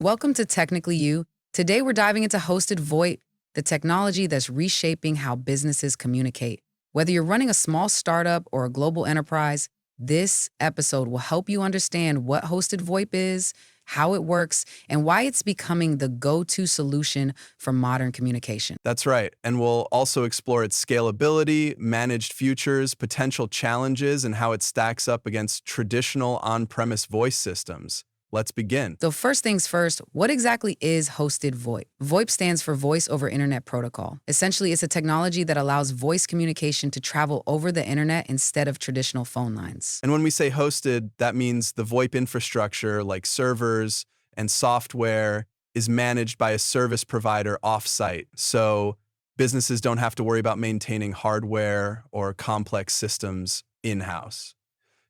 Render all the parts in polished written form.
Welcome to Technically You. Today we're diving into hosted VoIP, the technology that's reshaping how businesses communicate. Whether you're running a small startup or a global enterprise, this episode will help you understand what hosted VoIP is, how it works, and why it's becoming the go-to solution for modern communication. That's right. And we'll also explore its scalability, managed futures, potential challenges, and how it stacks up against traditional on-premise voice systems. Let's begin. So first things first, what exactly is hosted VoIP? VoIP stands for Voice over Internet Protocol. Essentially, it's a technology that allows voice communication to travel over the internet instead of traditional phone lines. And when we say hosted, that means the VoIP infrastructure, like servers and software, is managed by a service provider off-site. So businesses don't have to worry about maintaining hardware or complex systems in-house.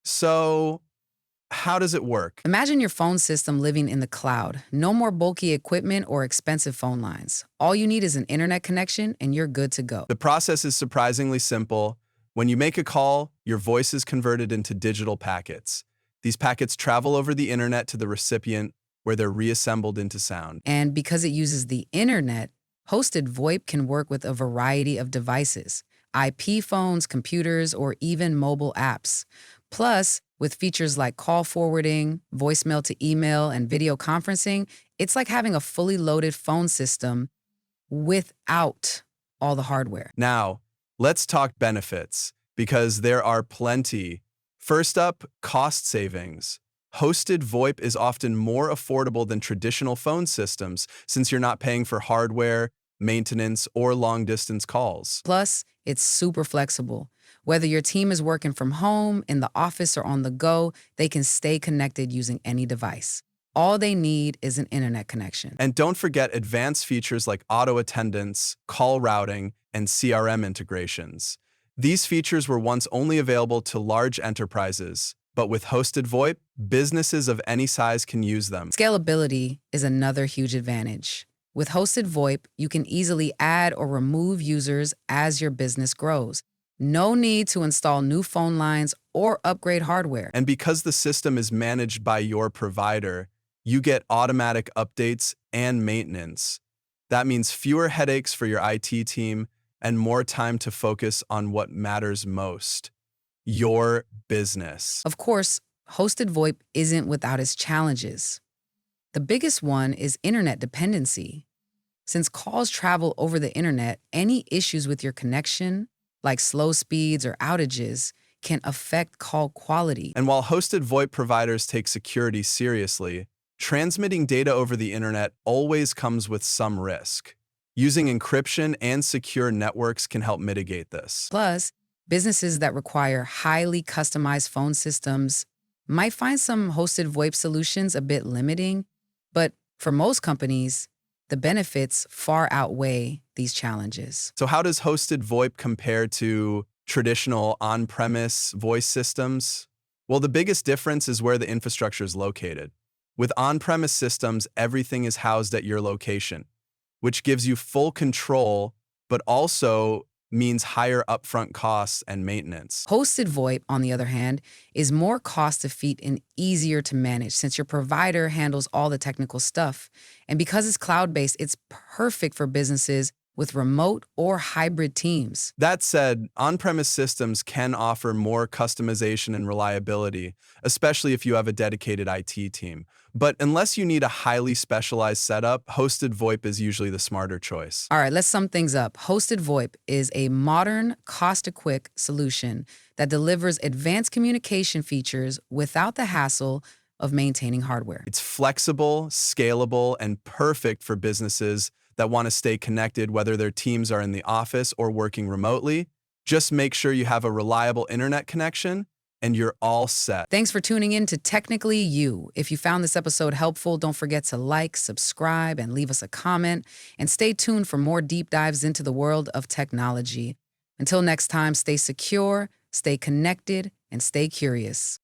So how does it work? Imagine your phone system living in the cloud. No more bulky equipment or expensive phone lines. All you need is an internet connection and you're good to go. The process is surprisingly simple. When you make a call, your voice is converted into digital packets. These packets travel over the internet to the recipient, where they're reassembled into sound. And because it uses the internet, hosted VoIP can work with a variety of devices, IP phones, computers, or even mobile apps. Plus, with features like call forwarding, voicemail to email, and video conferencing, it's like having a fully loaded phone system without all the hardware. Now, let's talk benefits, because there are plenty. First up, cost savings. Hosted VoIP is often more affordable than traditional phone systems since you're not paying for hardware, maintenance, or long-distance calls. Plus, it's super flexible. Whether your team is working from home, in the office, or on the go, they can stay connected using any device. All they need is an internet connection. And don't forget advanced features like auto attendance, call routing, and CRM integrations. These features were once only available to large enterprises, but with hosted VoIP, businesses of any size can use them. Scalability is another huge advantage. With hosted VoIP, you can easily add or remove users as your business grows. No need to install new phone lines or upgrade hardware. And because the system is managed by your provider, you get automatic updates and maintenance. That means fewer headaches for your IT team and more time to focus on what matters most: your business. Of course, hosted VoIP isn't without its challenges. The biggest one is internet dependency. Since calls travel over the internet, any issues with your connection, like slow speeds or outages, can affect call quality. And while hosted VoIP providers take security seriously, transmitting data over the internet always comes with some risk. Using encryption and secure networks can help mitigate this. Plus, businesses that require highly customized phone systems might find some hosted VoIP solutions a bit limiting, but for most companies, the benefits far outweigh these challenges. So how does hosted VoIP compare to traditional on-premise voice systems? Well, the biggest difference is where the infrastructure is located. With on-premise systems, everything is housed at your location, which gives you full control, but also means higher upfront costs and maintenance. Hosted VoIP, on the other hand, is more cost-efficient and easier to manage since your provider handles all the technical stuff. And because it's cloud-based, it's perfect for businesses with remote or hybrid teams. That said, on-premise systems can offer more customization and reliability, especially if you have a dedicated IT team. But unless you need a highly specialized setup, hosted VoIP is usually the smarter choice. All right, let's sum things up. Hosted VoIP is a modern, cost-quick solution that delivers advanced communication features without the hassle of maintaining hardware. It's flexible, scalable, and perfect for businesses that want to stay connected whether their teams are in the office or working remotely. Just make sure you have a reliable internet connection and you're all set. Thanks for tuning in to Technically You. If you found this episode helpful, don't forget to like, subscribe, and leave us a comment. And stay tuned for more deep dives into the world of technology. Until next time, stay secure, stay connected, and stay curious.